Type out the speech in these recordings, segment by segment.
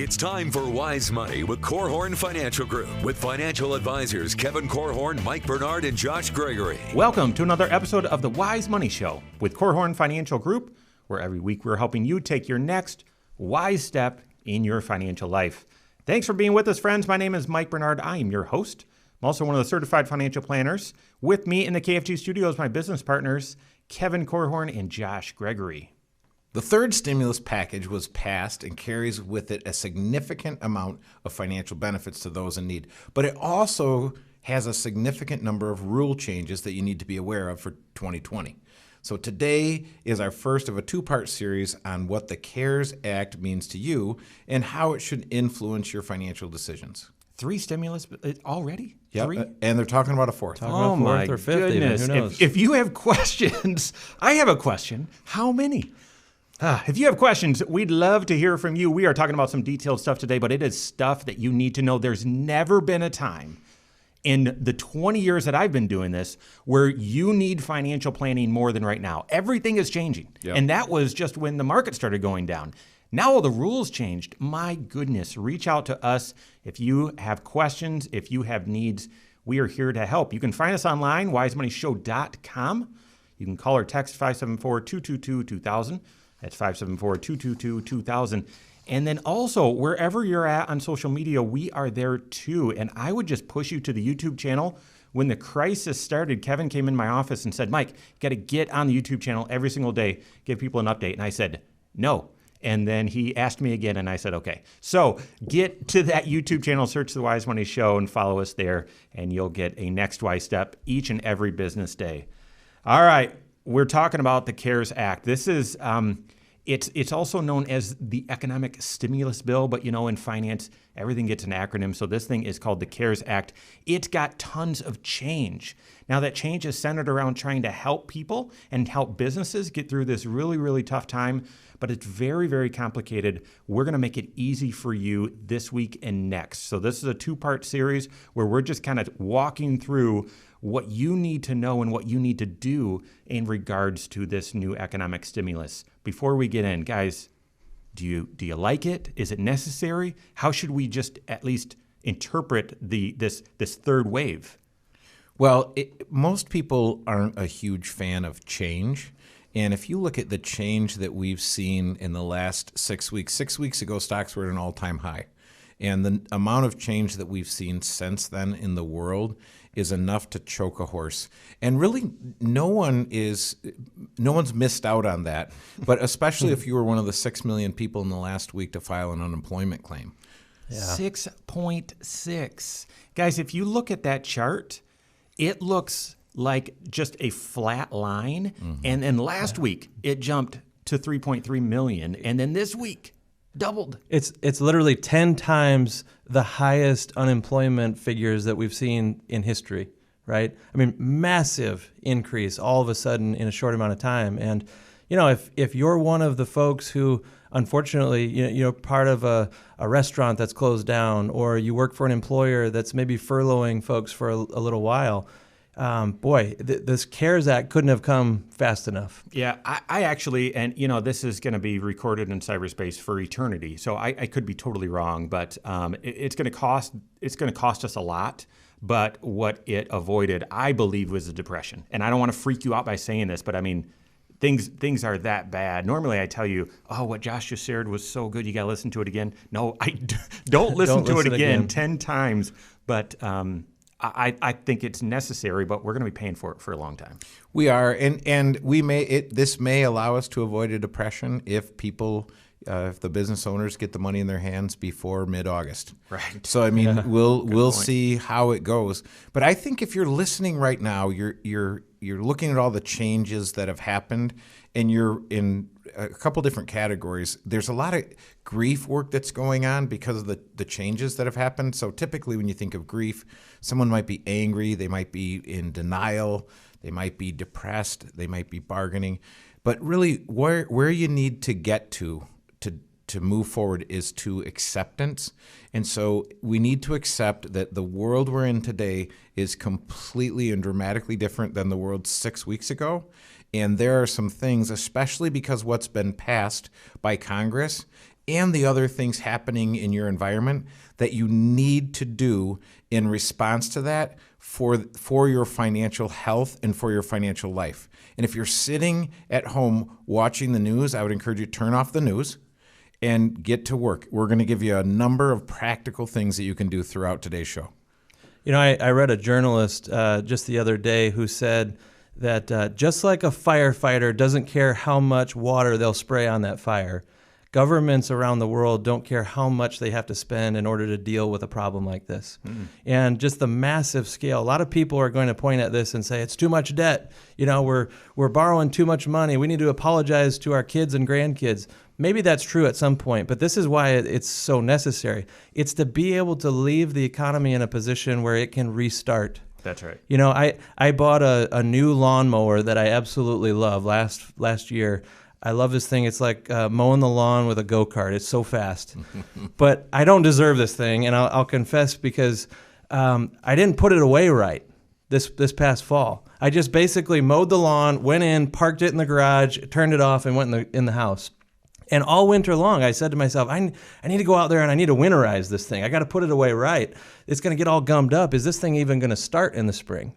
It's time for Wise Money with Korhorn Financial Group with financial advisors Kevin Korhorn, Mike Bernard, and Josh Gregory. Welcome to another episode of the Wise Money Show with Korhorn Financial Group, where every week we're helping you take your next wise step in your financial life. Thanks for being with us, friends. My name is Mike Bernard. I am your host. I'm also one of the certified financial planners. With me in the KFG studios, my business partners, Kevin Korhorn and Josh Gregory. The third stimulus package was passed and carries with it a significant amount of financial benefits to those in need. But it also has a significant number of rule changes that you need to be aware of for 2020. So today is our first of a two-part series on what the CARES Act means to you and how it should influence your financial decisions. 3 stimulus already? Yep. 3? And they're talking about a fourth. Oh my or fifth goodness. even. Who knows? If you have questions, I have a question. How many? If you have questions, we'd love to hear from you. We are talking about some detailed stuff today, but it is stuff that you need to know. There's never been a time in the 20 years that I've been doing this where you need financial planning more than right now. Everything is changing. Yep. And that was just when the market started going down. Now all the rules changed. My goodness, reach out to us if you have questions, if you have needs. We are here to help. You can find us online, wisemoneyshow.com. You can call or text 574-222-2000. That's 574-222-2000. And then also, wherever you're at on social media, we are there too. And I would just push you to the YouTube channel. When the crisis started, Kevin came in my office and said, Mike, you got to get on the YouTube channel every single day, give people an update. And I said, no. And then he asked me again, and I said, okay. So get to that YouTube channel, search The Wise Money Show, and follow us there, and you'll get a next wise step each and every business day. All right, we're talking about the CARES Act. This is... It's also known as the Economic Stimulus Bill, but you know, in finance, everything gets an acronym. So this thing is called the CARES Act. It's got tons of change. Now that change is centered around trying to help people and help businesses get through this really, really tough time, but it's very, very complicated. We're gonna make it easy for you this week and next. So this is a 2-part series where we're just kind of walking through what you need to know and what you need to do in regards to this new economic stimulus. Before we get in, guys, do you like it? Is it necessary? How should we just at least interpret this third wave? Well, most people aren't a huge fan of change. And if you look at the change that we've seen in the last 6 weeks, 6 weeks ago, stocks were at an all-time high. And the amount of change that we've seen since then in the world is enough to choke a horse. And really, no one's missed out on that, but especially if you were one of the 6 million people in the last week to file an unemployment claim. Yeah. 6.6. Guys, if you look at that chart, it looks like just a flat line. Mm-hmm. And then last week, it jumped to 3.3 million. And then this week, doubled. It's literally 10 times the highest unemployment figures that we've seen in history, right? I mean, massive increase all of a sudden in a short amount of time. And, you know, if you're one of the folks who, unfortunately, you're part of a restaurant that's closed down, or you work for an employer that's maybe furloughing folks for a little while, this CARES Act couldn't have come fast enough. Yeah, I actually, and you know, this is going to be recorded in cyberspace for eternity. So I could be totally wrong, but it's going to cost us a lot. But what it avoided, I believe, was a depression. And I don't want to freak you out by saying this, but I mean, things are that bad. Normally, I tell you, oh, what Josh just shared was so good, you got to listen to it again. No, I don't listen to it again 10 times. But I think it's necessary, but we're going to be paying for it for a long time. We are, and this may allow us to avoid a depression if people, if the business owners get the money in their hands before mid-August. Right. So I mean, we'll see how it goes. But I think if you're listening right now, you're looking at all the changes that have happened, and you're in a couple different categories. There's a lot of grief work that's going on because of the changes that have happened. So typically when you think of grief, someone might be angry, they might be in denial, they might be depressed, they might be bargaining. But really where you need to get to move forward is to acceptance. And so we need to accept that the world we're in today is completely and dramatically different than the world 6 weeks ago. And there are some things, especially because what's been passed by Congress and the other things happening in your environment that you need to do in response to that for your financial health and for your financial life. And if you're sitting at home watching the news, I would encourage you to turn off the news and get to work. We're going to give you a number of practical things that you can do throughout today's show. You know, I read a journalist just the other day who said that just like a firefighter doesn't care how much water they'll spray on that fire, governments around the world don't care how much they have to spend in order to deal with a problem like this. And just the massive scale. A lot of people are going to point at this and say, it's too much debt. You know, we're borrowing too much money. We need to apologize to our kids and grandkids. Maybe that's true at some point, but this is why it's so necessary. It's to be able to leave the economy in a position where it can restart. That's right. You know, I bought a new lawnmower that I absolutely love last year. I love this thing. It's like mowing the lawn with a go-kart. It's so fast. But I don't deserve this thing, and I'll confess, because I didn't put it away right this past fall. I just basically mowed the lawn, went in, parked it in the garage, turned it off, and went in the house. And all winter long, I said to myself, I need to go out there and I need to winterize this thing. I got to put it away right. It's going to get all gummed up. Is this thing even going to start in the spring?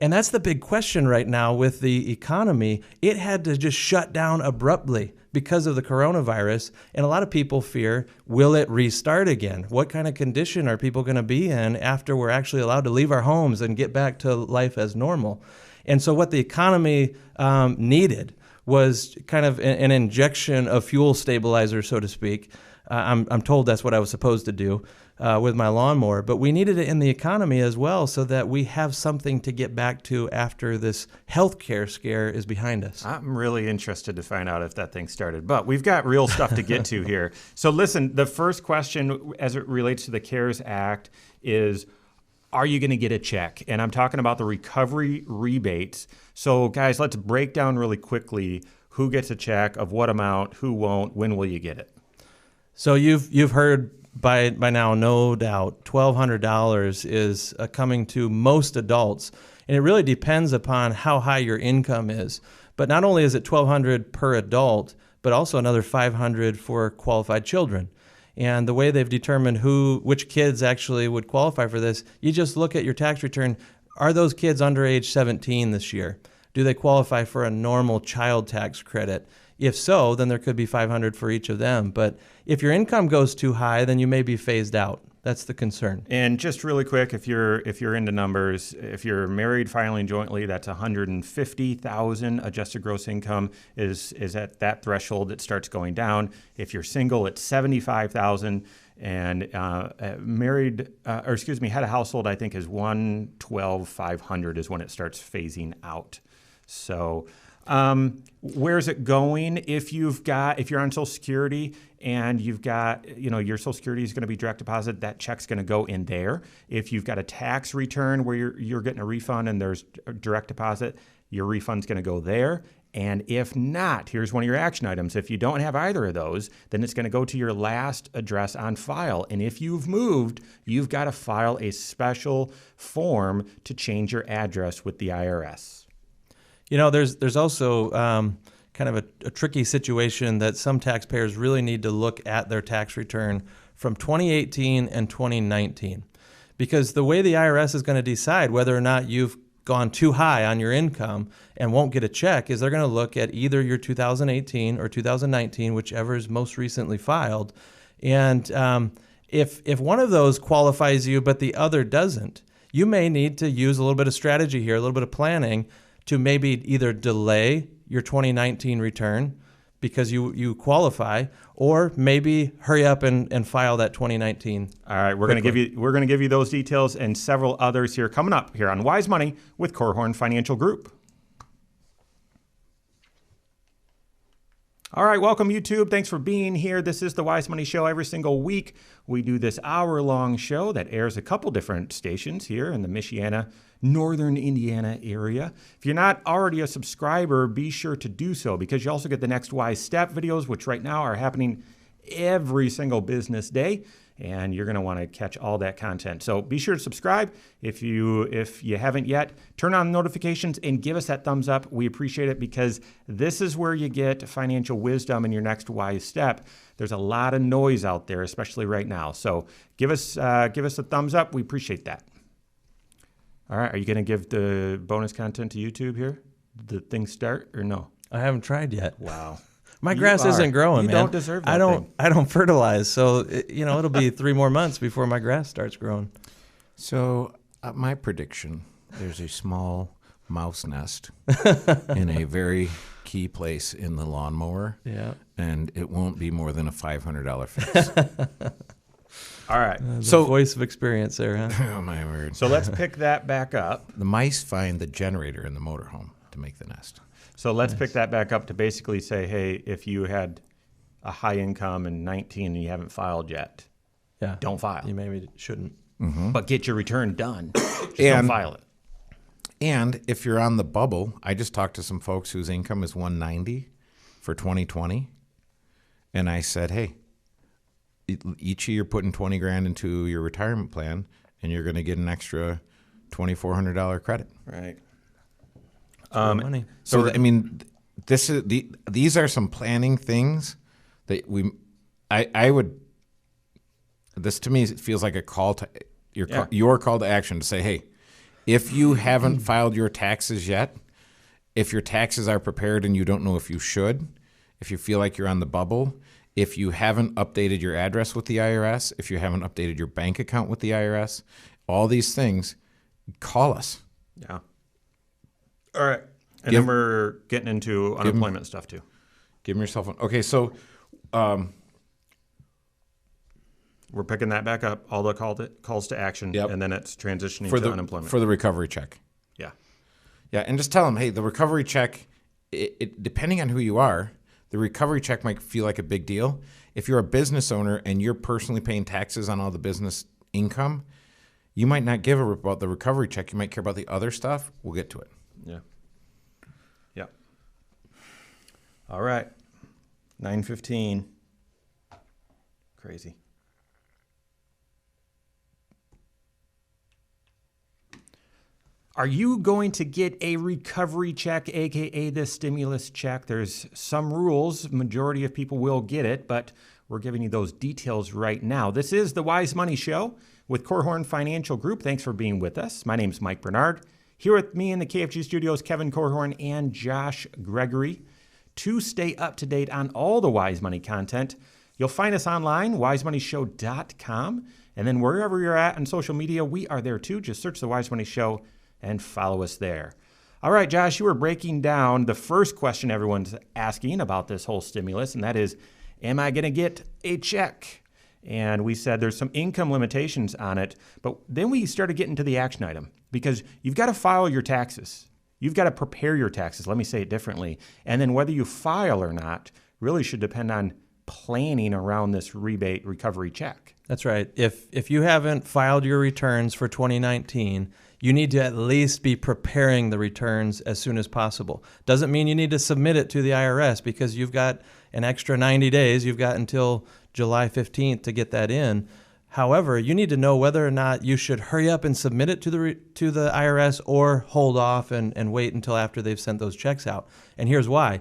And that's the big question right now with the economy. It had to just shut down abruptly because of the coronavirus. And a lot of people fear, will it restart again? What kind of condition are people going to be in after we're actually allowed to leave our homes and get back to life as normal? And so what the economy needed was kind of an injection of fuel stabilizer, so to speak. I'm told that's what I was supposed to do with my lawnmower, but we needed it in the economy as well so that we have something to get back to after this healthcare scare is behind us. I'm really interested to find out if that thing started, but we've got real stuff to get to here. So listen, the first question as it relates to the CARES Act is, are you going to get a check? And I'm talking about the recovery rebates. So guys, let's break down really quickly who gets a check, of what amount, who won't, when will you get it? So you've heard by now, no doubt, $1,200 is coming to most adults. And it really depends upon how high your income is. But not only is it $1,200 per adult, but also another $500 for qualified children. And the way they've determined which kids actually would qualify for this, you just look at your tax return. Are those kids under age 17 this year? Do they qualify for a normal child tax credit? If so, then there could be $500 for each of them. But if your income goes too high, then you may be phased out. That's the concern. And just really quick, if you're into numbers, if you're married filing jointly, that's $150,000 adjusted gross income is at that threshold. It starts going down. If you're single, it's $75,000. And head of household, I think, is $112,500 is when it starts phasing out. So where's it going? If you're on Social Security and you've got, your Social Security is going to be direct deposit, that check's going to go in there. If you've got a tax return where you're getting a refund and there's a direct deposit, your refund's going to go there. And if not, here's one of your action items. If you don't have either of those, then it's going to go to your last address on file. And if you've moved, you've got to file a special form to change your address with the IRS. There's also kind of a tricky situation that some taxpayers really need to look at their tax return from 2018 and 2019. Because the way the IRS is going to decide whether or not you've gone too high on your income and won't get a check is they're going to look at either your 2018 or 2019, whichever is most recently filed. And if one of those qualifies you but the other doesn't, you may need to use a little bit of strategy here, a little bit of planning to maybe either delay your 2019 return because you qualify, or maybe hurry up and file that 2019. All right, we're going to give you those details and several others here coming up here on Wise Money with Korhorn Financial Group. All right, welcome YouTube. Thanks for being here. This is the Wise Money Show. Every single week, we do this hour-long show that airs a couple different stations here in the Michiana, Northern Indiana area. If you're not already a subscriber, be sure to do so, because you also get the Next Wise Step videos, which right now are happening every single business day. and you're going to want to catch all that content. So be sure to subscribe if you haven't yet. Turn on notifications and give us that thumbs up. We appreciate it because this is where you get financial wisdom in your next wise step. There's a lot of noise out there, especially right now. So give us a thumbs up. We appreciate that. All right, are you going to give the bonus content to YouTube here? Did the thing start or no? I haven't tried yet. Wow. My grass isn't growing, man. You don't deserve that thing. I don't fertilize, so it'll be 3 more months before my grass starts growing. So my prediction, there's a small mouse nest in a very key place in the lawnmower, and it won't be more than a $500 fix. All right. So voice of experience there, huh? Oh, my word. So let's pick that back up. The mice find the generator in the motorhome to make the nest. So let's pick that back up to basically say, hey, if you had a high income in 19 and you haven't filed yet, don't file. You maybe shouldn't. But get your return done. Just don't file it. And if you're on the bubble, I just talked to some folks whose income is 190 for 2020. And I said, hey, each year you're putting 20 grand into your retirement plan and you're going to get an extra $2,400 credit. Right. Money. So I mean, these are some planning things that I would. This to me feels like a call to your call to action to say, hey, if you haven't filed your taxes yet, if your taxes are prepared and you don't know if you should, if you feel like you're on the bubble, if you haven't updated your address with the IRS, if you haven't updated your bank account with the IRS, all these things, call us. Yeah. All right. And then we're getting into unemployment stuff too. Give them yourself one. Okay, so we're picking that back up, all the calls to action, and then it's transitioning to unemployment. For the recovery check. Yeah. Yeah, and just tell them, hey, the recovery check, depending on who you are, the recovery check might feel like a big deal. If you're a business owner and you're personally paying taxes on all the business income, you might not give a rip about the recovery check. You might care about the other stuff. We'll get to it. Yeah. Yeah. All right. 9:15. Crazy. Are you going to get a recovery check, aka the stimulus check? There's some rules. Majority of people will get it, but we're giving you those details right now. This is the Wise Money Show with Korhorn Financial Group. Thanks for being with us. My name is Mike Bernard. Here with me in the KFG studios, Kevin Korhorn and Josh Gregory. To stay up to date on all the Wise Money content, you'll find us online, wisemoneyshow.com. And then wherever you're at on social media, we are there too. Just search the Wise Money Show and follow us there. All right, Josh, you were breaking down the first question everyone's asking about this whole stimulus, and that is, am I going to get a check? And we said there's some income limitations on it, but then we started getting to the action item because you've got to file your taxes. You've got to prepare your taxes. Let me say it differently. And then whether you file or not really should depend on planning around this rebate recovery check. That's right. If you haven't filed your returns for 2019, you need to at least be preparing the returns as soon as possible. Doesn't mean you need to submit it to the IRS because you've got an extra 90 days. You've got until July 15th to get that in. However, you need to know whether or not you should hurry up and submit it to the IRS or hold off and wait until after they've sent those checks out. And here's why.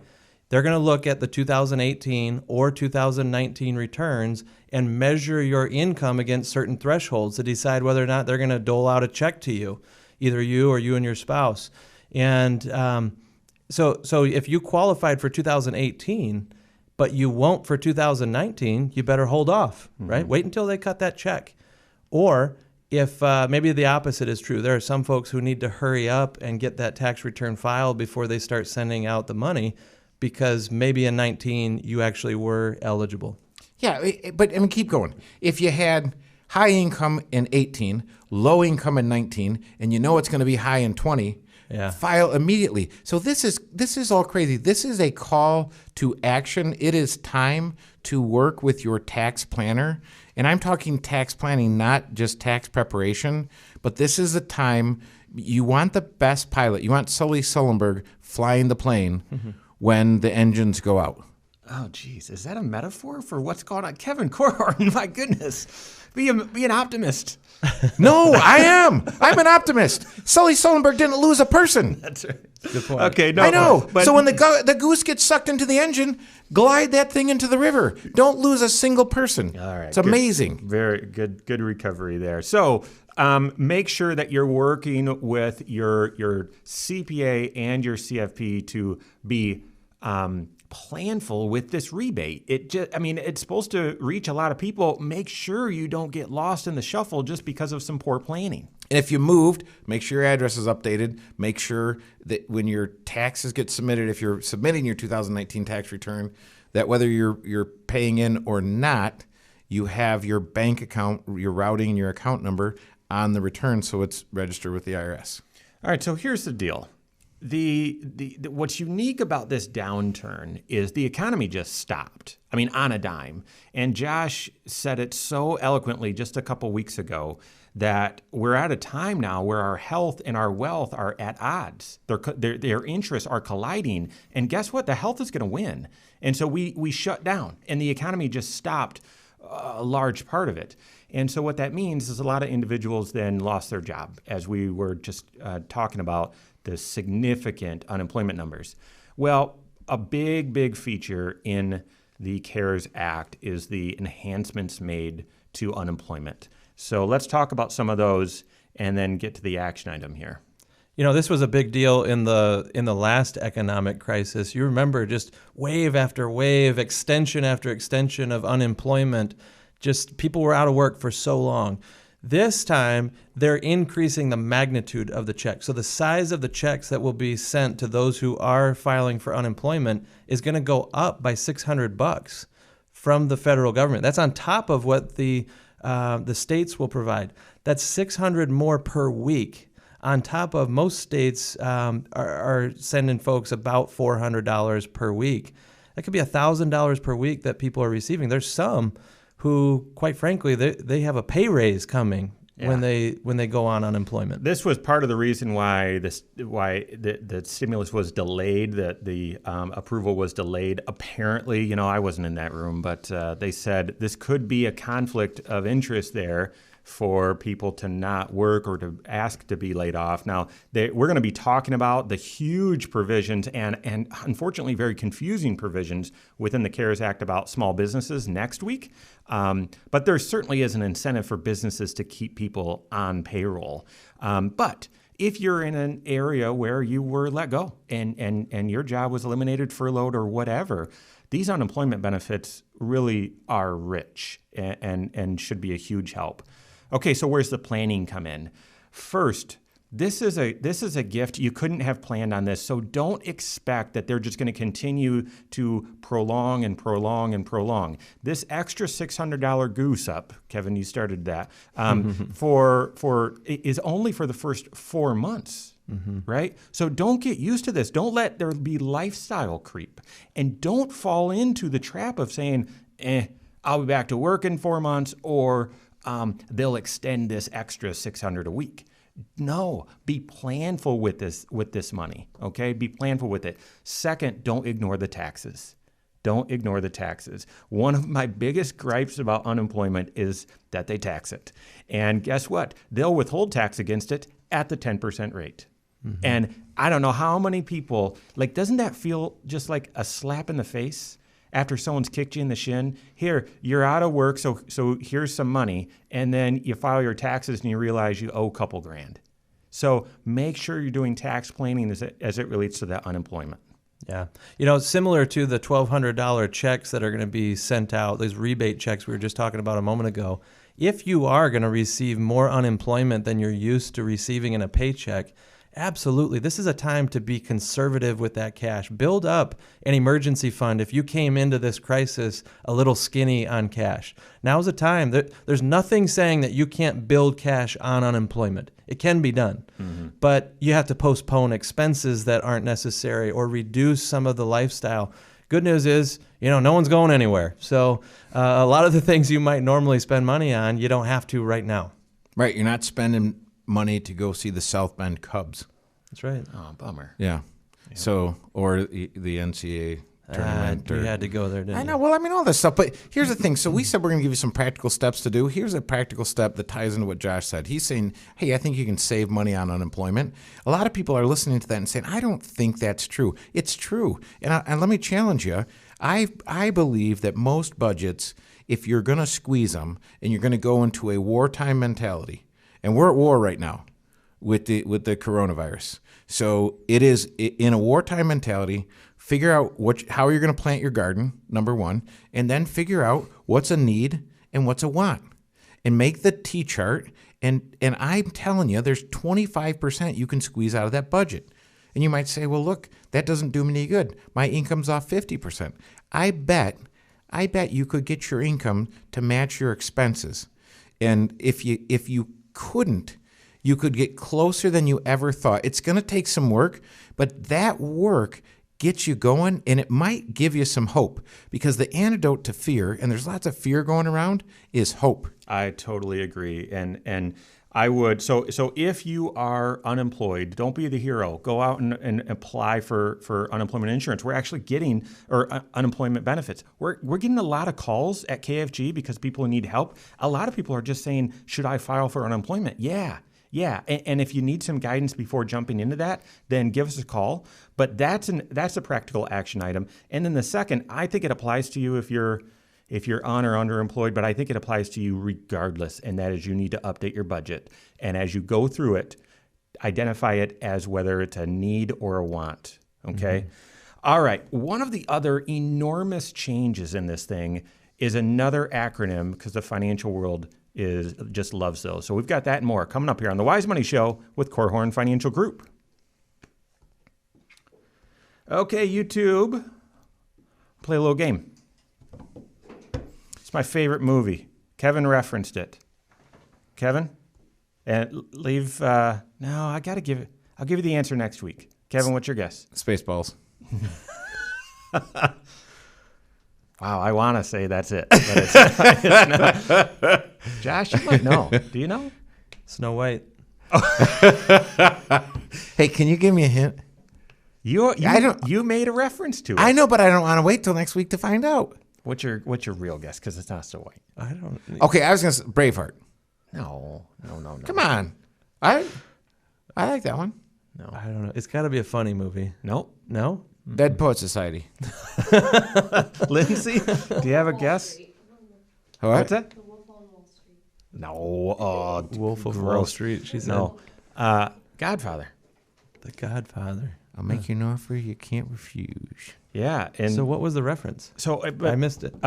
They're going to look at the 2018 or 2019 returns and measure your income against certain thresholds to decide whether or not they're going to dole out a check to you, either you or you and your spouse. And so if you qualified for 2018, but you won't for 2019, you better hold off, right? Wait until they cut that check. Or if maybe the opposite is true, there are some folks who need to hurry up and get that tax return filed before they start sending out the money, because maybe in 19 you actually were eligible. Yeah, but I mean, keep going. If you had high income in 18, low income in 19, and you know it's going to be high in 20, file immediately. So this is all crazy. This is a call to action. It is time to work with your tax planner. And I'm talking tax planning, not just tax preparation, but this is a time you want the best pilot. You want Sully Sullenberg flying the plane when the engines go out. Oh, geez. Is that a metaphor for what's going on? Kevin Corhorn, my goodness. Be an optimist. No, I am. I'm an optimist. Sully Sullenberg didn't lose a person. That's right. Good point. Okay, no, I know. But So when the goose gets sucked into the engine, glide that thing into the river. Don't lose a single person. All right, it's good. amazing. Very good recovery there. So make sure that you're working with your CPA and your CFP to be planful with this rebate. It's supposed to reach a lot of people. Make sure you don't get lost in the shuffle just because of some poor planning. And if you moved, make sure your address is updated. Make sure that when your taxes get submitted, if you're submitting your 2019 tax return, that whether you're paying in or not, you have your bank account, your routing, and your account number on the return, so it's registered with the IRS. All right, so here's the deal. What's unique about this downturn is the economy just stopped. I mean, on a dime. And Josh said it so eloquently just a couple weeks ago that we're at a time now where our health and our wealth are at odds. Their interests are colliding. And guess what? The health is going to win. And so we shut down, and the economy just stopped a large part of it. And so what that means is a lot of individuals then lost their job, as we were just talking about the significant unemployment numbers. Well, a big feature in the CARES Act is the enhancements made to unemployment. So let's talk about some of those and then get to the action item here. You know, this was a big deal in the last economic crisis. You remember just wave after wave, extension after extension of unemployment. Just people were out of work for so long. This time, they're increasing the magnitude of the check. So the size of the checks that will be sent to those who are filing for unemployment is going to go up by $600 from the federal government. That's on top of what the states will provide. That's $600 more per week. On top of most states are sending folks about $400 per week. That could be $1,000 per week that people are receiving. There's some who, quite frankly, they have a pay raise coming when they go on unemployment. This was part of the reason why the stimulus was delayed, that the approval was delayed. Apparently, I wasn't in that room, but they said this could be a conflict of interest there for people to not work or to ask to be laid off. Now, we're going to be talking about the huge provisions and unfortunately very confusing provisions within the CARES Act about small businesses next week. But there certainly is an incentive for businesses to keep people on payroll. But if you're in an area where you were let go and your job was eliminated, furloughed, or whatever, these unemployment benefits really are rich and should be a huge help. Okay, so where's the planning come in? First, this is a gift. You couldn't have planned on this, so don't expect that they're just going to continue to prolong and prolong and prolong. This extra $600 goose up, Kevin, you started that, is only for the first 4 months. Right? So don't get used to this. Don't let there be lifestyle creep. And don't fall into the trap of saying, I'll be back to work in 4 months, or they'll extend this extra $600 a week. No, be planful with this money, okay? Be planful with it. Second, don't ignore the taxes. Don't ignore the taxes. One of my biggest gripes about unemployment is that they tax it. And guess what? They'll withhold tax against it at the 10% rate. And I don't know how many people, doesn't that feel just like a slap in the face after someone's kicked you in the shin? Here, you're out of work, so here's some money, and then you file your taxes and you realize you owe a couple grand. So make sure you're doing tax planning as it relates to that unemployment. Yeah. Similar to the $1,200 checks that are going to be sent out, those rebate checks we were just talking about a moment ago, if you are going to receive more unemployment than you're used to receiving in a paycheck, absolutely. This is a time to be conservative with that cash. Build up an emergency fund if you came into this crisis a little skinny on cash. Now's the time. There's nothing saying that you can't build cash on unemployment. It can be done. But you have to postpone expenses that aren't necessary or reduce some of the lifestyle. Good news is, no one's going anywhere. So a lot of the things you might normally spend money on, you don't have to right now. Right. You're not spending money to go see the South Bend Cubs. That's right. Oh, bummer. Yeah. So, or the NCAA tournament. You had to go there, didn't you? I know. Well, I mean, all this stuff. But here's the thing. So we said we're going to give you some practical steps to do. Here's a practical step that ties into what Josh said. He's saying, hey, I think you can save money on unemployment. A lot of people are listening to that and saying, I don't think that's true. It's true. And let me challenge you. I believe that most budgets, if you're going to squeeze them and you're going to go into a wartime mentality, and we're at war right now with the coronavirus. So it is in a wartime mentality. Figure out how you're going to plant your garden, number one, and then figure out what's a need and what's a want, and make the T chart. And I'm telling you, there's 25% you can squeeze out of that budget. And you might say, well, look, that doesn't do me any good. My income's off 50%. I bet you could get your income to match your expenses. And if you couldn't, you could get closer than you ever thought. It's going to take some work, but that work gets you going, and it might give you some hope, because the antidote to fear, and there's lots of fear going around, is hope. I totally agree. And I would, so if you are unemployed, don't be the hero. Go out and apply for unemployment insurance. We're actually getting, unemployment benefits. We're getting a lot of calls at KFG because people need help. A lot of people are just saying, should I file for unemployment? Yeah. And if you need some guidance before jumping into that, then give us a call. But that's a practical action item. And then the second, I think it applies to you if you're on or underemployed, but I think it applies to you regardless, and that is you need to update your budget. And as you go through it, identify it as whether it's a need or a want, okay? All right, one of the other enormous changes in this thing is another acronym, because the financial world just loves those. So we've got that and more coming up here on The Wise Money Show with Korhorn Financial Group. Okay, YouTube, play a little game. It's my favorite movie. Kevin referenced it. Kevin? And leave, no, I'll give you the answer next week. Kevin, what's your guess? Spaceballs. Wow, I want to say that's it. But it's not. Josh, you might know. Do you know? Snow White. Hey, can you give me a hint? You made a reference to it. I know, but I don't want to wait till next week to find out. What's your real guess? Because it's not Snow White. I don't. Okay, I was going to say Braveheart. No. Come on. I like that one. No. I don't know. It's got to be a funny movie. Nope. No? Dead Poet Society. Lindsay, do you have a guess? What? What's that? The Wolf on Wall Street. No. Wolf of gross. Wall Street. She said. No. Godfather. The Godfather. I'll make you an offer you can't refuse. Yeah. And So what was the reference? so I missed it.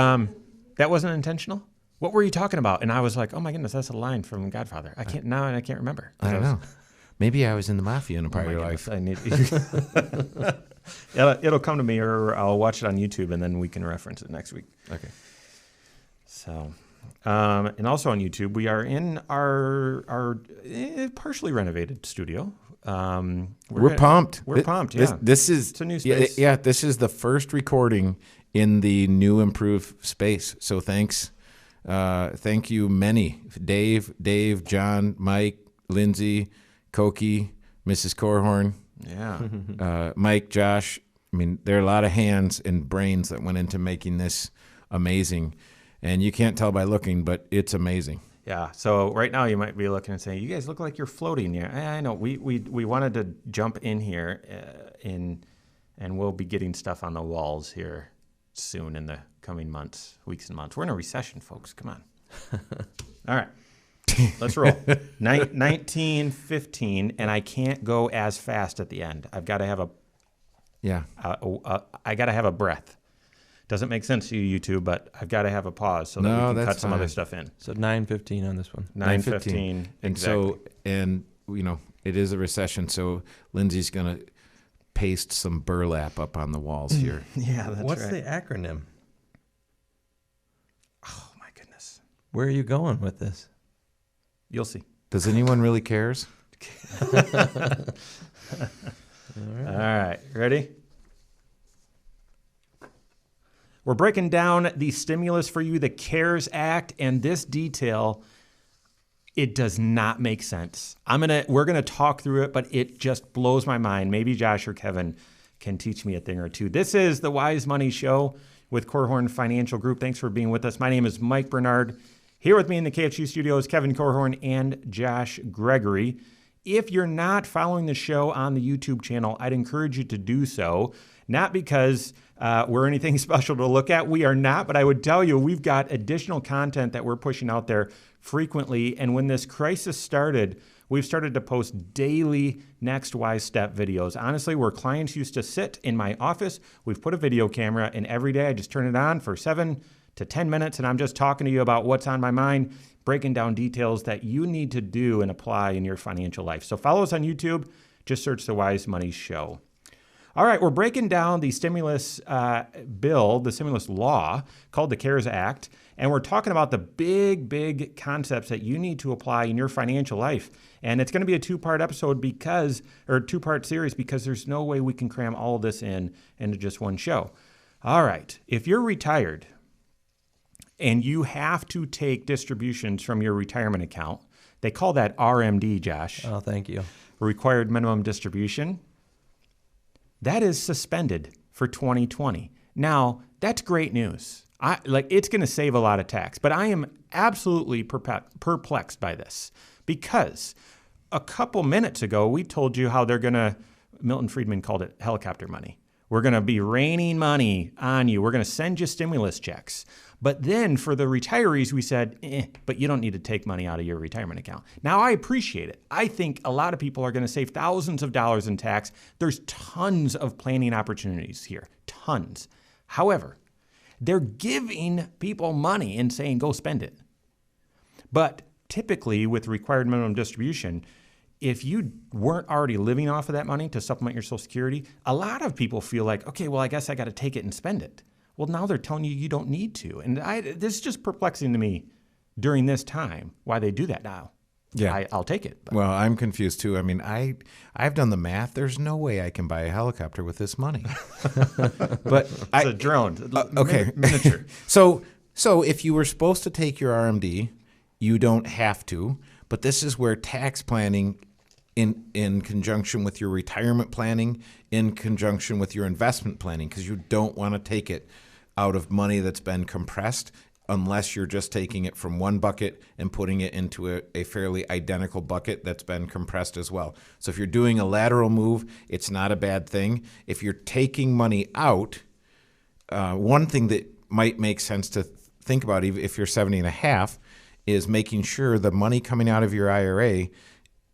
that wasn't intentional? What were you talking about? And I was like, oh my goodness, that's a line from Godfather. I can't remember. I don't know. Maybe I was in the mafia in a Oh my prior life. goodness, I need. It'll come to me, or I'll watch it on YouTube, and then we can reference it next week. Okay. So, and also on YouTube, we are in our partially renovated studio. We're pumped. We're pumped. Yeah, This is it's a new space. Yeah, this is the first recording in the new improved space. So thanks. Thank you, many. Dave, John, Mike, Lindsay, Koki, Mrs. Korhorn, Yeah. Mike, Josh. I mean, there are a lot of hands and brains that went into making this amazing. And you can't tell by looking, but it's amazing. Yeah. So right now you might be looking and saying, "You guys look like you're floating." Yeah, I know. We wanted to jump in here, and we'll be getting stuff on the walls here soon in the coming weeks and months. We're in a recession, folks. Come on. All right. Let's roll. 1915, and I can't go as fast at the end. I've got to have I got to have a breath. Doesn't make sense to you, YouTube, but I've got to have a pause so that we can cut some other stuff in. So 9:15 on this one. 9:15. And and it is a recession, so Lindsay's going to paste some burlap up on the walls here. Yeah, that's What's right. the acronym? Oh, my goodness. Where are you going with this? You'll see. Does anyone really cares? All right. Ready? We're breaking down the stimulus for you, the CARES Act, and this detail, it does not make sense. We're gonna talk through it, but it just blows my mind. Maybe Josh or Kevin can teach me a thing or two. This is the Wise Money Show with Korhorn Financial Group. Thanks for being with us. My name is Mike Bernard. Here with me in the KFG studios, Kevin Korhorn and Josh Gregory. If you're not following the show on the YouTube channel, I'd encourage you to do so. Not because we're anything special to look at. We are not, but I would tell you we've got additional content that we're pushing out there frequently. And when this crisis started, we've started to post daily next wise step videos. Honestly, where clients used to sit in my office, we've put a video camera, and every day I just turn it on for 7 to 10 minutes, and I'm just talking to you about what's on my mind, breaking down details that you need to do and apply in your financial life. So follow us on YouTube. Just search the Wise Money Show. All right, we're breaking down the stimulus bill, the stimulus law called the CARES Act, and we're talking about the big concepts that you need to apply in your financial life. And it's going to be a two-part series because there's no way we can cram all of this into just one show. All right, if you're retired and you have to take distributions from your retirement account, they call that RMD, Josh. Oh, thank you. Required minimum distribution. That is suspended for 2020. Now, that's great news. It's going to save a lot of tax, but I am absolutely perplexed by this because a couple minutes ago, we told you how Milton Friedman called it helicopter money. We're going to be raining money on you. We're going to send you stimulus checks. But then for the retirees, we said, but you don't need to take money out of your retirement account. Now, I appreciate it. I think a lot of people are going to save thousands of dollars in tax. There's tons of planning opportunities here, tons. However, they're giving people money and saying, go spend it. But typically with required minimum distribution, if you weren't already living off of that money to supplement your Social Security, a lot of people feel like, okay, well, I guess I got to take it and spend it. Well, now they're telling you don't need to. And this is just perplexing to me during this time, why they do that now. Yeah. I'll take it. Well, I'm confused too. I mean, I've done the math. There's no way I can buy a helicopter with this money. But it's a drone. Okay. Miniature. So if you were supposed to take your RMD, you don't have to. But this is where tax planning in conjunction with your retirement planning, in conjunction with your investment planning, because you don't want to take it out of money that's been compressed unless you're just taking it from one bucket and putting it into a fairly identical bucket that's been compressed as well. So if you're doing a lateral move, it's not a bad thing. If you're taking money out, one thing that might make sense to think about, even if you're 70 and a half, is making sure the money coming out of your IRA,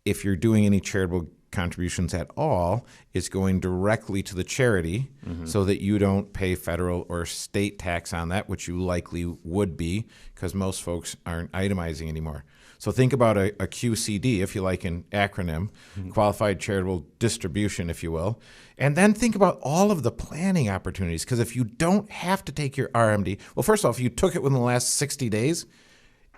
if you're doing any charitable contributions at all, is going directly to the charity so that you don't pay federal or state tax on that, which you likely would be because most folks aren't itemizing anymore. So think about a QCD, if you like an acronym, Qualified Charitable Distribution, if you will. And then think about all of the planning opportunities, because if you don't have to take your RMD, well, first off, if you took it within the last 60 days,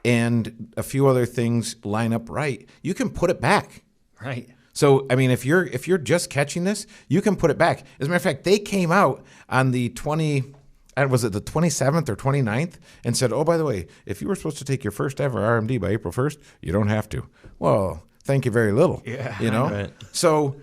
and a few other things line up right, you can put it back. Right. So, I mean, if you're just catching this, you can put it back. As a matter of fact, they came out on the 27th or 29th and said, oh, by the way, if you were supposed to take your first ever RMD by April 1st, you don't have to. Well, thank you very little. Yeah. You know? Right. So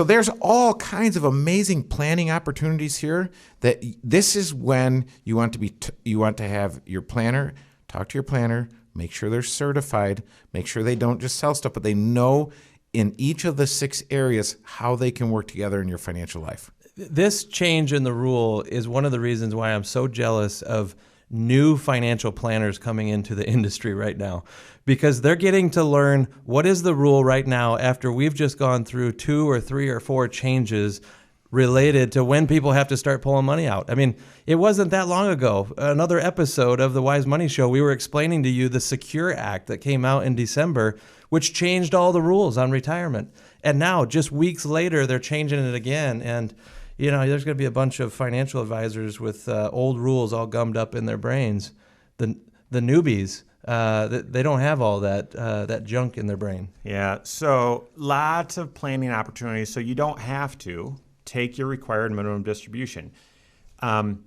there's all kinds of amazing planning opportunities here that this is when you want to have your planner, talk to your planner, make sure they're certified, make sure they don't just sell stuff, but they know in each of the 6 areas how they can work together in your financial life. This change in the rule is one of the reasons why I'm so jealous of new financial planners coming into the industry right now, because they're getting to learn what is the rule right now after we've just gone through 2 or 3 or 4 changes related to when people have to start pulling money out. I mean, it wasn't that long ago, another episode of the Wise Money Show, we were explaining to you the Secure Act that came out in December, which changed all the rules on retirement. And now, just weeks later, they're changing it again. And, you know, there's going to be a bunch of financial advisors with old rules all gummed up in their brains. The newbies, they don't have all that junk in their brain. Yeah, so lots of planning opportunities, so you don't have to take your required minimum distribution. From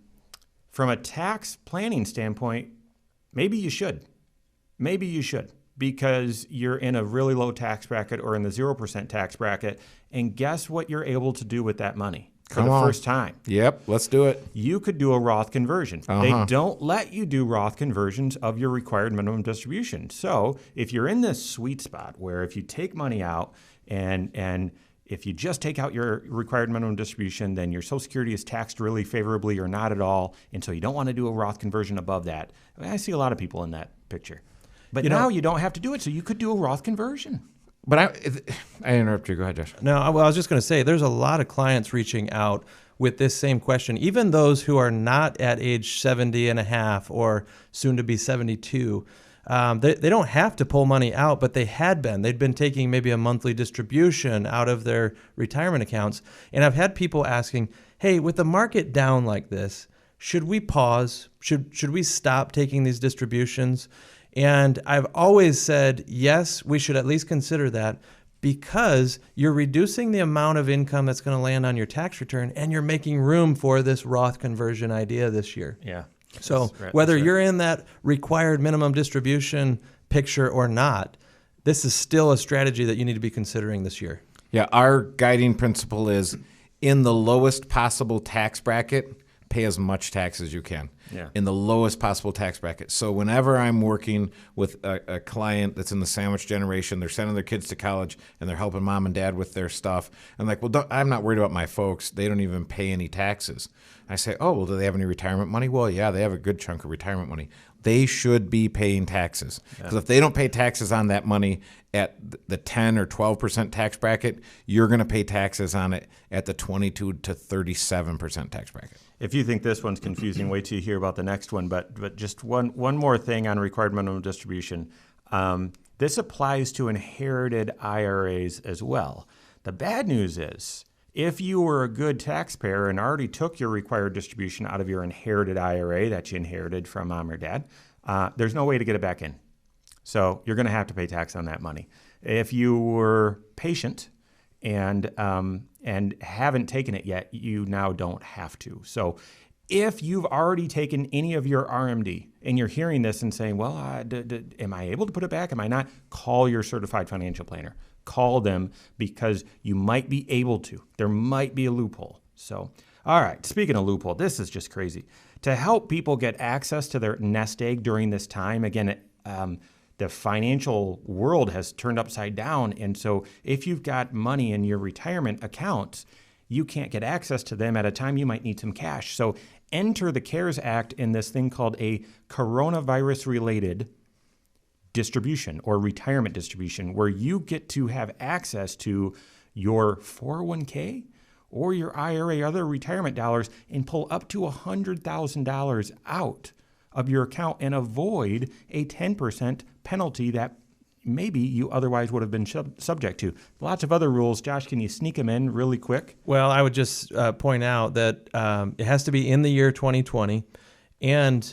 a tax planning standpoint, maybe you should. Maybe you should, because you're in a really low tax bracket or in the 0% tax bracket, and guess what you're able to do with that money? for the first time. Yep, let's do it. You could do a Roth conversion. Uh-huh. They don't let you do Roth conversions of your required minimum distribution. So if you're in this sweet spot where if you take money out and if you just take out your required minimum distribution, then your Social Security is taxed really favorably or not at all, and so you don't want to do a Roth conversion above that. I see a lot of people in that picture. But now you don't have to do it, so you could do a Roth conversion. But I interrupt you. Go ahead, Josh. No, well, I was just going to say there's a lot of clients reaching out with this same question, even those who are not at age 70 and a half or soon to be 72. They don't have to pull money out, but they had been. They'd been taking maybe a monthly distribution out of their retirement accounts. And I've had people asking, hey, with the market down like this, should we pause? Should we stop taking these distributions? And I've always said, yes, we should at least consider that, because you're reducing the amount of income that's going to land on your tax return, and you're making room for this Roth conversion idea this year. Yeah. So whether you're in that required minimum distribution picture or not, this is still a strategy that you need to be considering this year. Yeah, our guiding principle is in the lowest possible tax bracket, pay as much tax as you can. Yeah. In the lowest possible tax bracket. So whenever I'm working with a client that's in the sandwich generation, they're sending their kids to college and they're helping mom and dad with their stuff. I'm like, well, I'm not worried about my folks. They don't even pay any taxes. I say, oh, well, do they have any retirement money? Well, yeah, they have a good chunk of retirement money. They should be paying taxes. Because if they don't pay taxes on that money at the 10 or 12% tax bracket, you're going to pay taxes on it at the 22 to 37% tax bracket. If you think this one's confusing, wait till you hear about the next one. But just one more thing on required minimum distribution. This applies to inherited IRAs as well. The bad news is, if you were a good taxpayer and already took your required distribution out of your inherited IRA that you inherited from mom or dad, there's no way to get it back in. So you're going to have to pay tax on that money. If you were patient and haven't taken it yet, you now don't have to. So if you've already taken any of your RMD and you're hearing this and saying, well, am I able to put it back? Am I not? Call your certified financial planner. Call them, because you might be able to. There might be a loophole. So, all right, speaking of loophole, this is just crazy. To help people get access to their nest egg during this time, again, the financial world has turned upside down. And so if you've got money in your retirement accounts, you can't get access to them at a time you might need some cash. So enter the CARES Act in this thing called a coronavirus-related distribution or retirement distribution, where you get to have access to your 401k or your IRA, other retirement dollars, and pull up to $100,000 out of your account and avoid a 10% penalty that maybe you otherwise would have been subject to. Lots of other rules. Josh, can you sneak them in really quick? Well, I would just point out that it has to be in the year 2020. And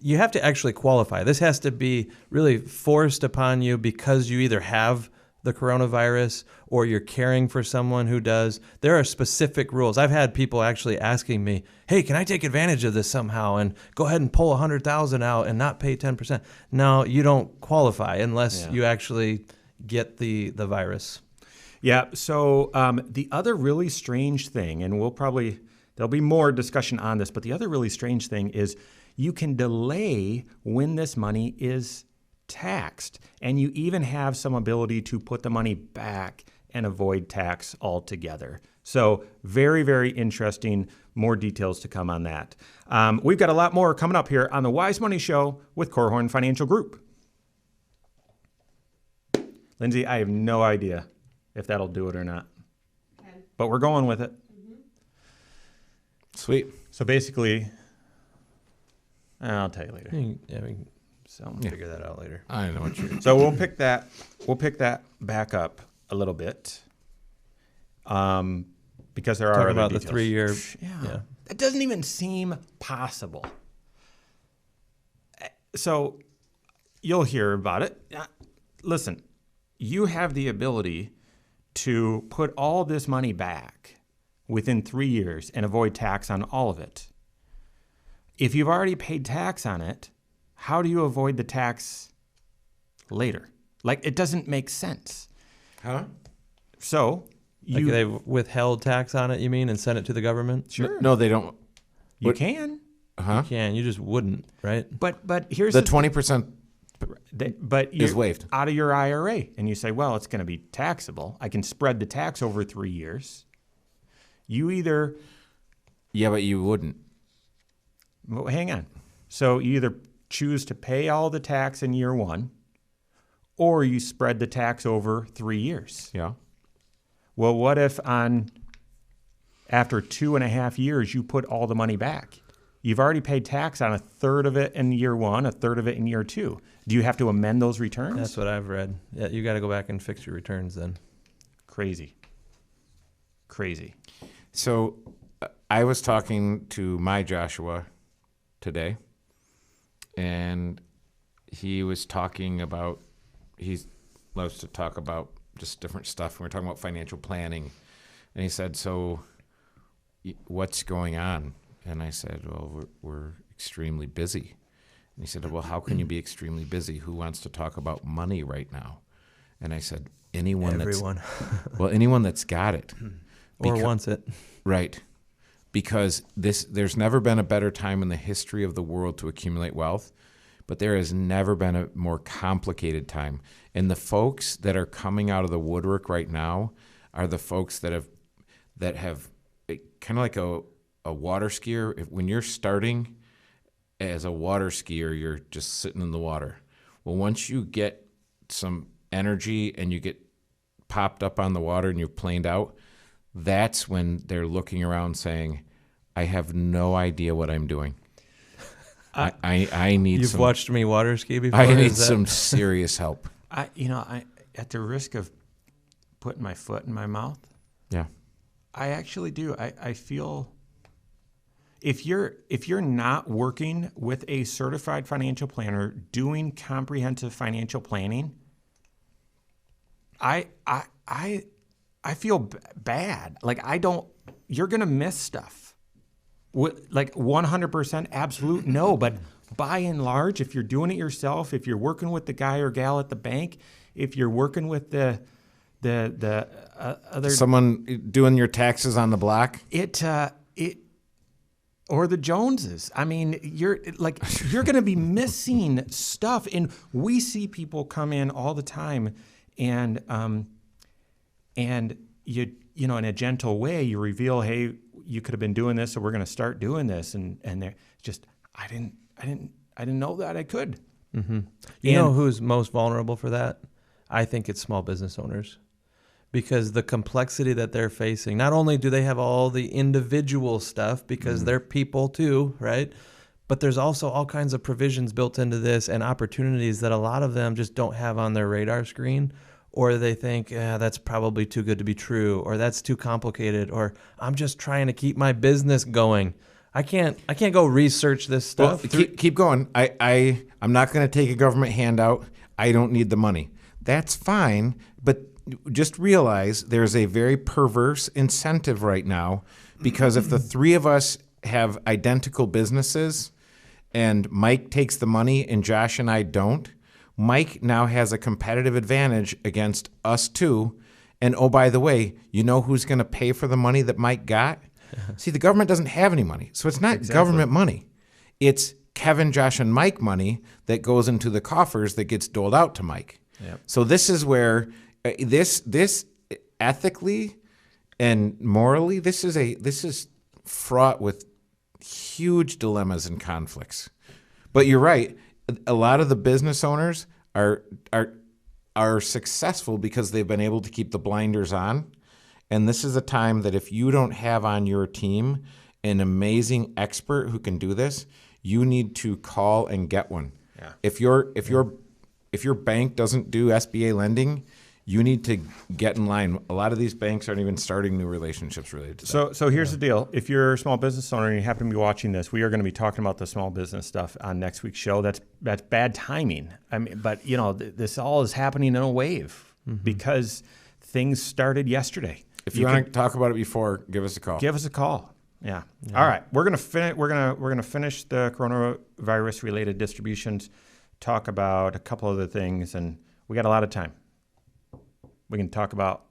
you have to actually qualify. This has to be really forced upon you because you either have the coronavirus or you're caring for someone who does. There are specific rules. I've had people actually asking me, hey, can I take advantage of this somehow and go ahead and pull $100,000 out and not pay 10%? No, you don't qualify unless you actually get the virus. Yeah, so the other really strange thing, and there'll be more discussion on this, but the other really strange thing is you can delay when this money is taxed, and you even have some ability to put the money back and avoid tax altogether. So very, very interesting. More details to come on that. We've got a lot more coming up here on the Wise Money Show with Korhorn Financial Group. Lindsay, I have no idea if that'll do it or not, but we're going with it. Sweet. So basically, I'll tell you later. We can figure that out later. I know what you're. So we'll pick that back up a little bit, because there are Talk other about details. the 3-year. Yeah, that doesn't even seem possible. So you'll hear about it. Listen, you have the ability to put all this money back within 3 years and avoid tax on all of it. If you've already paid tax on it, how do you avoid the tax later? Like, it doesn't make sense. Huh? So Like they withheld tax on it, you mean, and sent it to the government? Sure. No, they don't. You can. Huh? You can. You just wouldn't, right? But here's The 20% but is waived out of your IRA, and you say, well, it's going to be taxable. I can spread the tax over 3 years. You either Yeah, but you wouldn't. well, hang on. So you either choose to pay all the tax in year 1, or you spread the tax over 3 years. Yeah. Well, what if after 2.5 years you put all the money back? You've already paid tax on a third of it in year 1, a third of it in year 2. Do you have to amend those returns? That's what I've read. Yeah, you got to go back and fix your returns then. Crazy. So I was talking to my Joshua today, and he was talking about, he loves to talk about just different stuff. We were talking about financial planning. And he said, so what's going on? And I said, well, we're extremely busy. And he said, well, how can you be extremely busy? Who wants to talk about money right now? And I said, anyone that's got it. Or wants it. Right. Because there's never been a better time in the history of the world to accumulate wealth, but there has never been a more complicated time. And the folks that are coming out of the woodwork right now are the folks that have kind of like a water skier. When you're starting as a water skier, you're just sitting in the water. Well, once you get some energy and you get popped up on the water and you've planed out, that's when they're looking around saying, I have no idea what I'm doing. I need You've some, watched me water ski before? I need some serious help. I at the risk of putting my foot in my mouth, Yeah. I actually do. I feel if you're not working with a certified financial planner doing comprehensive financial planning, I feel bad. Like you're going to miss stuff. Like 100% absolute no, but by and large, if you're doing it yourself, if you're working with the guy or gal at the bank, if you're working with the other Someone doing your taxes on the block? Or the Joneses. I mean, you're going to be missing stuff, and we see people come in all the time, and you in a gentle way you reveal, hey, you could have been doing this, so we're going to start doing this, and they're just, I didn't know that I could. Mm-hmm. You know who's most vulnerable for that? I think it's small business owners. Because the complexity that they're facing, not only do they have all the individual stuff, because they're people too, right? But there's also all kinds of provisions built into this and opportunities that a lot of them just don't have on their radar screen, or they think, that's probably too good to be true, or that's too complicated, or I'm just trying to keep my business going. I can't go research this stuff. Well, keep going. I'm not going to take a government handout. I don't need the money. That's fine, but just realize there's a very perverse incentive right now, because if the three of us have identical businesses and Mike takes the money and Josh and I don't, Mike now has a competitive advantage against us two. And oh, by the way, you know who's going to pay for the money that Mike got? See, the government doesn't have any money. So it's not government money. It's Kevin, Josh, and Mike money that goes into the coffers that gets doled out to Mike. Yep. So this is where this ethically and morally, this is fraught with huge dilemmas and conflicts. But you're right. A lot of the business owners are successful because they've been able to keep the blinders on. And this is a time that if you don't have on your team an amazing expert who can do this, you need to call and get one. Yeah. If your bank doesn't do SBA lending, you need to get in line. A lot of these banks aren't even starting new relationships related to that. So here's the deal. If you're a small business owner and you happen to be watching this, we are going to be talking about the small business stuff on next week's show. That's bad timing. I mean, but this all is happening in a wave because things started yesterday. If you want to talk about it before, give us a call. Give us a call. Yeah. All right. We're gonna finish the coronavirus related distributions. Talk about a couple other things, and we got a lot of time. We can talk about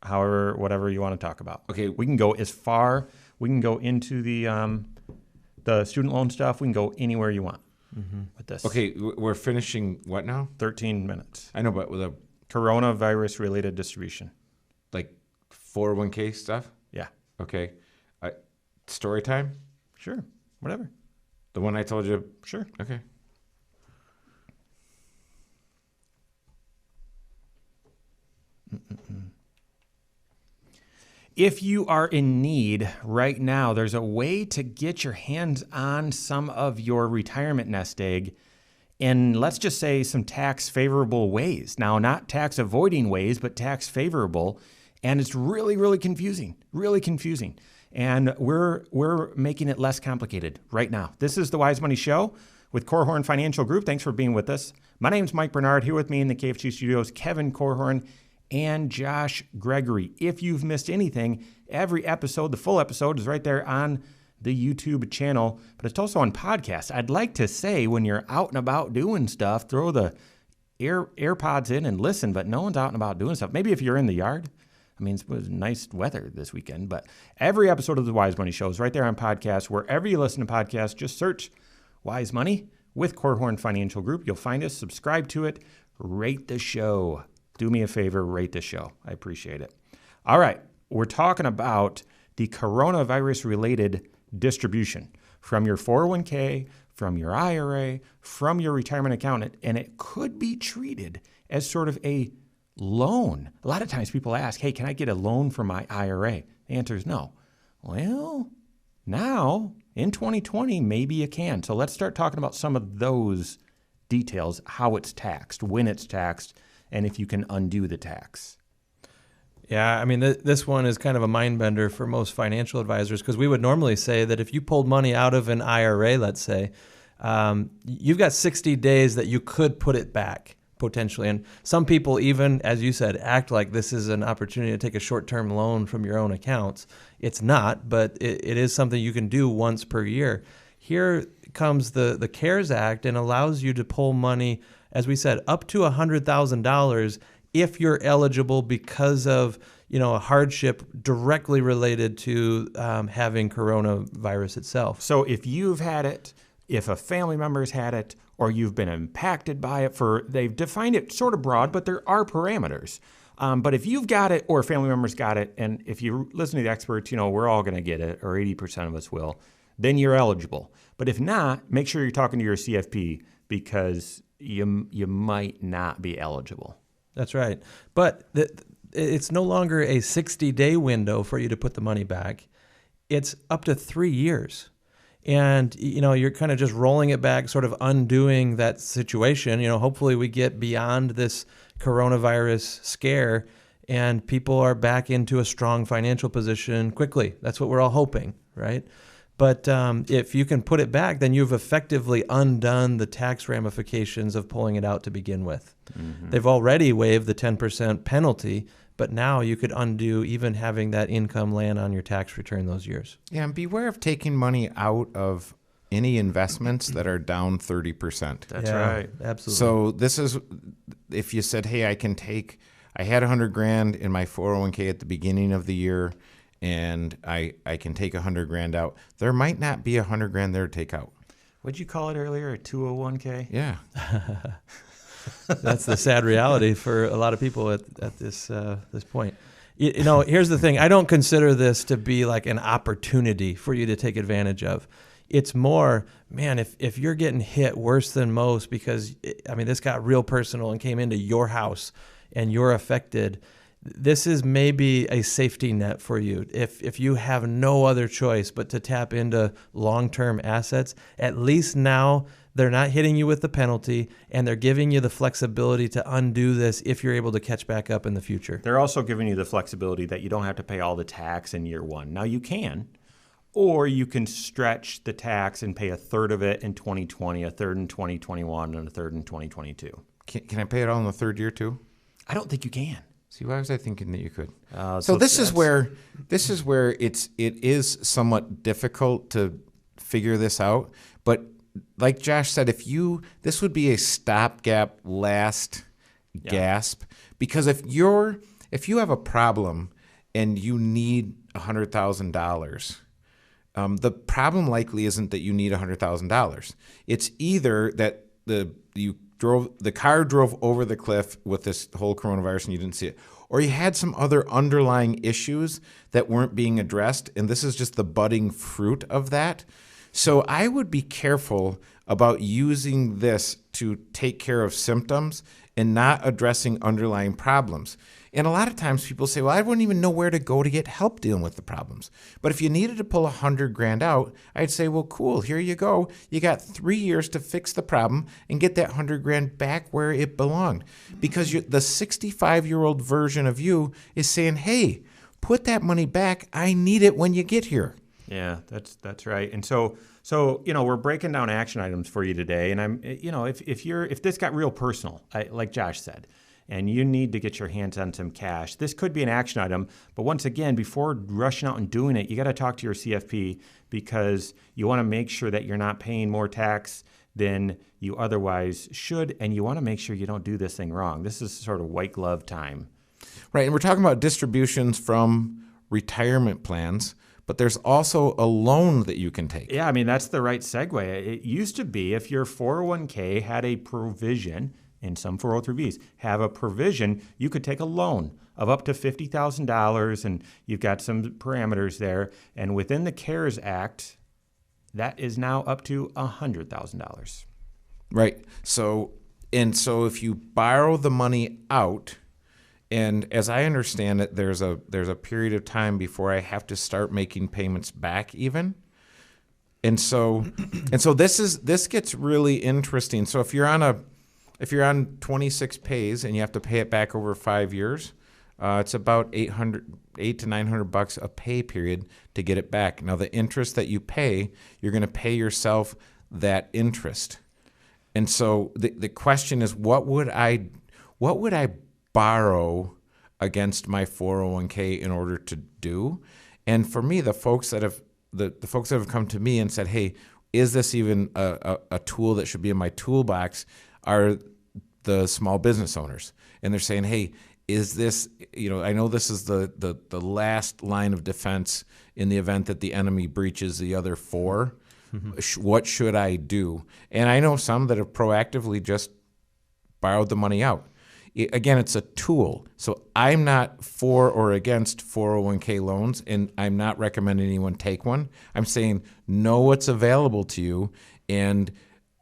however, whatever you want to talk about. Okay. We can go as far. We can go into the student loan stuff. We can go anywhere you want with this. Okay, we're finishing what now? 13 minutes. I know, but with a Coronavirus-related distribution. like 401k stuff. Yeah. Okay, story time. Sure. Whatever. The one I told you. Sure. Okay. If you are in need right now, there's a way to get your hands on some of your retirement nest egg in, let's just say, some tax favorable ways. Now, not tax avoiding ways, but tax favorable. And it's really, really confusing, And we're making it less complicated right now. This is the Wise Money Show with Korhorn Financial Group. Thanks for being with us. My name's Mike Bernard. Here with me in the KFG studios, Kevin Korhorn and Josh Gregory. If you've missed anything, every episode, the full episode, is right there on the YouTube channel, but it's also on podcast. I'd like to say when you're out and about doing stuff, throw the AirPods in and listen, but no one's out and about doing stuff. Maybe if you're in the yard. I mean, it was nice weather this weekend, but every episode of the Wise Money Show is right there on podcast. Wherever you listen to podcasts, just search Wise Money with Korhorn Financial Group. You'll find us, subscribe to it, rate the show. Do me a favor, rate the show. I appreciate it. All right, we're talking about the coronavirus-related distribution from your 401k, from your IRA, from your retirement account, and it could be treated as sort of a loan. A lot of times people ask, hey, can I get a loan for my IRA? The answer is no. Well, now in 2020, maybe you can. So let's start talking about some of those details, how it's taxed, when it's taxed, and if you can undo the tax. Yeah, I mean, this one is kind of a mind bender for most financial advisors because we would normally say that if you pulled money out of an IRA, let's say, you've got 60 days that you could put it back potentially. And some people even, as you said, act like this is an opportunity to take a short-term loan from your own accounts. It's not, but it is something you can do once per year. Here comes the CARES Act and allows you to pull money, as we said, up to $100,000 if you're eligible because of a hardship directly related to having coronavirus itself. So if you've had it, if a family member's had it, or you've been impacted by it, they've defined it sort of broad, but there are parameters. But if you've got it or a family member's got it, and if you listen to the experts, we're all going to get it, or 80% of us will, then you're eligible. But if not, make sure you're talking to your CFP because you might not be eligible. That's right. But it's no longer a 60-day window for you to put the money back. It's up to 3 years. And, you're kind of just rolling it back, sort of undoing that situation. Hopefully we get beyond this coronavirus scare and people are back into a strong financial position quickly. That's what we're all hoping, right? But if you can put it back, then you've effectively undone the tax ramifications of pulling it out to begin with. Mm-hmm. They've already waived the 10% penalty, but now you could undo even having that income land on your tax return those years. Yeah, and beware of taking money out of any investments that are down 30%. That's right. Absolutely. So this is, if you said, hey, I had $100,000 in my 401k at the beginning of the year, and I can take $100,000 out. There might not be $100,000 there to take out. What'd you call it earlier? A 201k? Yeah. That's the sad reality for a lot of people at this point. Here's the thing. I don't consider this to be like an opportunity for you to take advantage of. It's more, man, if you're getting hit worse than most because, this got real personal and came into your house and you're affected, this is maybe a safety net for you. If you have no other choice but to tap into long-term assets, at least now they're not hitting you with the penalty and they're giving you the flexibility to undo this if you're able to catch back up in the future. They're also giving you the flexibility that you don't have to pay all the tax in year one. Now you can, or you can stretch the tax and pay a third of it in 2020, a third in 2021, and a third in 2022. Can I pay it all in the third year too? I don't think you can. See, why was I thinking that you could? So this is where it is somewhat difficult to figure this out. But like Josh said, this would be a stopgap last gasp, because if if you have a problem and you need $100,000, the problem likely isn't that you need $100,000. It's either that the car drove over the cliff with this whole coronavirus and you didn't see it, or you had some other underlying issues that weren't being addressed, and this is just the budding fruit of that. So I would be careful about using this to take care of symptoms and not addressing underlying problems. And a lot of times people say, well, I wouldn't even know where to go to get help dealing with the problems. But if you needed to pull $100,000 out, I'd say, well, cool, here you go. You got 3 years to fix the problem and get that $100,000 back where it belonged. Because the 65-year-old version of you is saying, hey, put that money back. I need it when you get here. Yeah, that's right. And so we're breaking down action items for you today. And I'm, if this got real personal, like Josh said, and you need to get your hands on some cash, this could be an action item. But once again, before rushing out and doing it, you got to talk to your CFP, because you want to make sure that you're not paying more tax than you otherwise should, and you want to make sure you don't do this thing wrong. This is sort of white glove time. Right, and we're talking about distributions from retirement plans, but there's also a loan that you can take. Yeah, I mean, that's the right segue. It used to be if your 401k had a provision, and some 403bs have a provision, you could take a loan of up to $50,000, and you've got some parameters there. And within the CARES Act, that is now up to $100,000. Right. So if you borrow the money out, and as I understand it, there's a period of time before I have to start making payments back even. And so this gets really interesting. So if you're on 26 pays and you have to pay it back over 5 years, it's about $800 to $900 a pay period to get it back. Now the interest that you pay, you're going to pay yourself that interest. And so the question is, what would I borrow against my 401k in order to do? And for me, the folks that have come to me and said, hey, is this even a tool that should be in my toolbox, are the small business owners. And they're saying, hey, is this, I know this is the last line of defense in the event that the enemy breaches the other four. Mm-hmm. What should I do? And I know some that have proactively just borrowed the money out. Again, it's a tool. So I'm not for or against 401k loans, and I'm not recommending anyone take one. I'm saying know what's available to you. And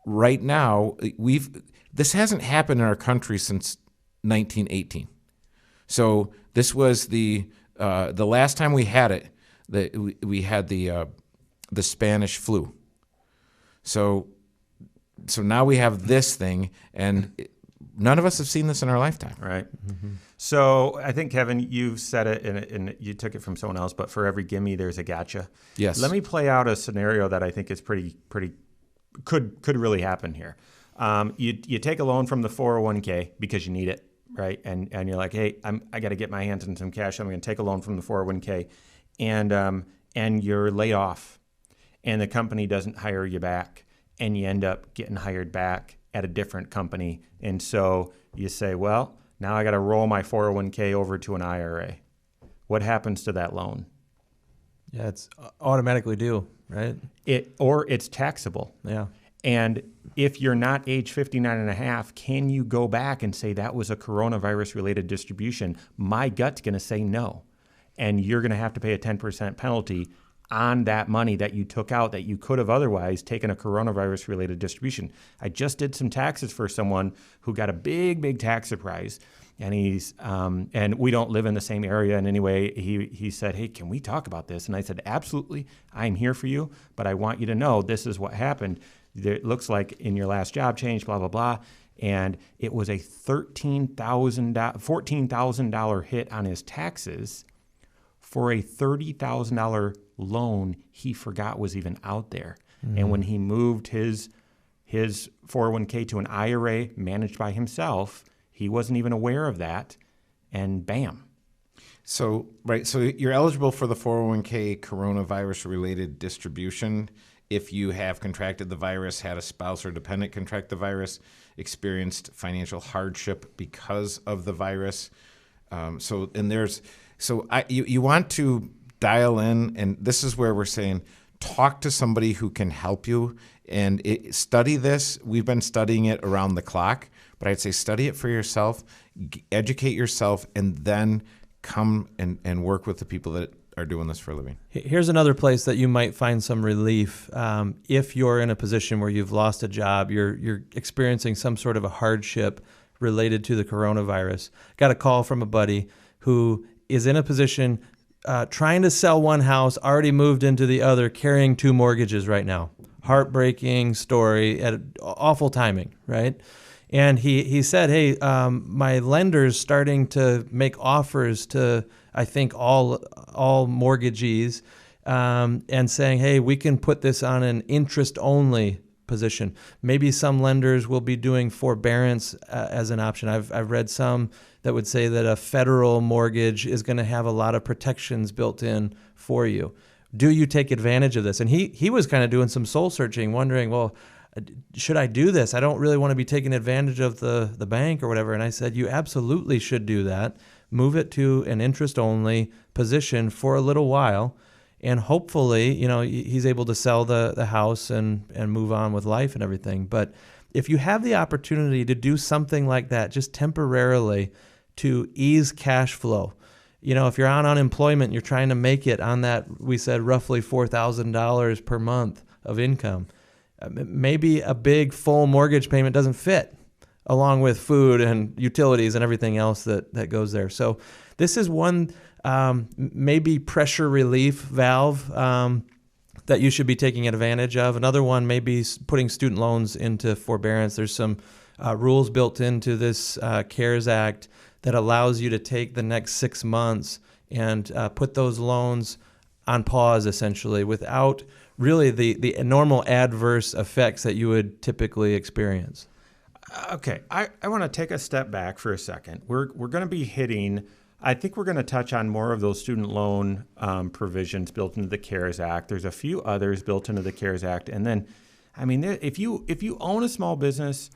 right now, this hasn't happened in our country since 1918. So this was the last time we had it. We had the Spanish flu. So now we have this thing, and none of us have seen this in our lifetime. Right. Mm-hmm. So I think, Kevin, you've said it, and you took it from someone else, but for every gimme, there's a gotcha. Yes. Let me play out a scenario that I think is pretty could really happen here. You take a loan from the 401k because you need it, right? And you're like, hey, I got to get my hands on some cash. I'm going to take a loan from the 401k, and you're laid off, and the company doesn't hire you back, and you end up getting hired back at a different company. And so you say, well, now I got to roll my 401k over to an IRA. What happens to that loan? Yeah, it's automatically due, right? It's taxable. Yeah. And if you're not age 59 and a half, can you go back and say that was a coronavirus-related distribution? My gut's going to say no. And you're going to have to pay a 10% penalty on that money that you took out that you could have otherwise taken a coronavirus-related distribution. I just did some taxes for someone who got a big tax surprise, and and we don't live in the same area in any way. He said, hey, can we talk about this? And I said, absolutely, I'm here for you, but I want you to know this is what happened. It looks like in your last job change, blah, blah, blah. And it was a $14,000 hit on his taxes for a $30,000 loan he forgot was even out there. Mm-hmm. And when he moved his 401k to an IRA managed by himself, he wasn't even aware of that, and bam. So you're eligible for the 401k coronavirus-related distribution if you have contracted the virus, had a spouse or dependent contract the virus, experienced financial hardship because of the virus, You want to dial in, and this is where we're saying talk to somebody who can help you and study this. We've been studying it around the clock, but I'd say study it for yourself, educate yourself, and then come and work with the people that are doing this for a living. Here's another place that you might find some relief. If you're in a position where you've lost a job, you're experiencing some sort of a hardship related to the coronavirus. Got a call from a buddy who is in a position trying to sell one house, already moved into the other, carrying 2 mortgages right now. Heartbreaking story, at awful timing, right? And he said, hey, my lender's starting to make offers to, I think, all mortgagees and saying, hey, we can put this on an interest-only position. Maybe some lenders will be doing forbearance as an option. I've read some that would say that a federal mortgage is going to have a lot of protections built in for you. Do you take advantage of this? And he was kind of doing some soul searching, wondering, well, should I do this? I don't really want to be taking advantage of the bank or whatever. And I said, you absolutely should do that. Move it to an interest-only position for a little while. And hopefully, he's able to sell the house and move on with life and everything. But if you have the opportunity to do something like that, just temporarily to ease cash flow, if you're on unemployment, you're trying to make it on that, we said roughly $4,000 per month of income. Maybe a big full mortgage payment doesn't fit, along with food and utilities and everything else that goes there. So this is one maybe pressure relief valve that you should be taking advantage of. Another one may be putting student loans into forbearance. There's some rules built into this CARES Act that allows you to take the next 6 months and put those loans on pause, essentially, without really the normal adverse effects that you would typically experience. Okay, I want to take a step back for a second. We're going to be hitting, I think we're going to touch on more of those student loan provisions built into the CARES Act. There's a few others built into the CARES Act. And then, if you own a small business,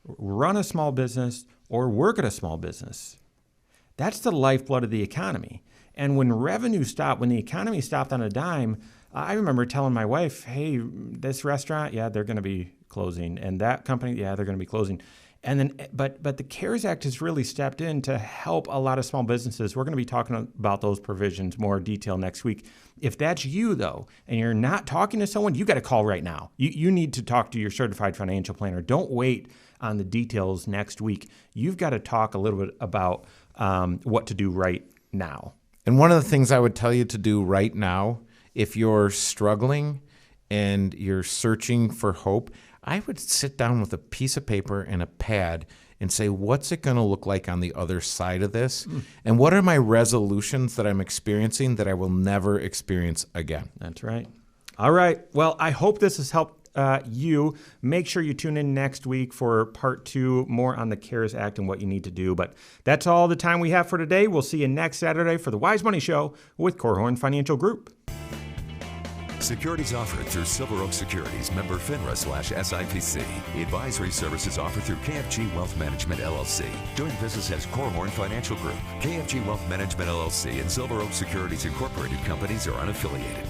run a small business, or work at a small business, that's the lifeblood of the economy. And when revenue stopped, when the economy stopped on a dime, I remember telling my wife, hey, this restaurant, yeah, they're going to be closing. And that company, yeah, they're going to be closing. And then, but the CARES Act has really stepped in to help a lot of small businesses. We're going to be talking about those provisions more detail next week. If that's you, though, and you're not talking to someone, you got to call right now. You need to talk to your certified financial planner. Don't wait on the details next week. You've got to talk a little bit about what to do right now. And one of the things I would tell you to do right now, if you're struggling and you're searching for hope, I would sit down with a piece of paper and a pad and say, what's it going to look like on the other side of this? And what are my resolutions that I'm experiencing that I will never experience again? That's right. All right. Well, I hope this has helped you. Make sure you tune in next week for part 2, more on the CARES Act and what you need to do. But that's all the time we have for today. We'll see you next Saturday for the Wise Money Show with Korhorn Financial Group. Securities offered through Silver Oak Securities, member FINRA/SIPC. Advisory services offered through KFG Wealth Management, LLC. Doing business as Korhorn Financial Group. KFG Wealth Management, LLC and Silver Oak Securities Incorporated companies are unaffiliated.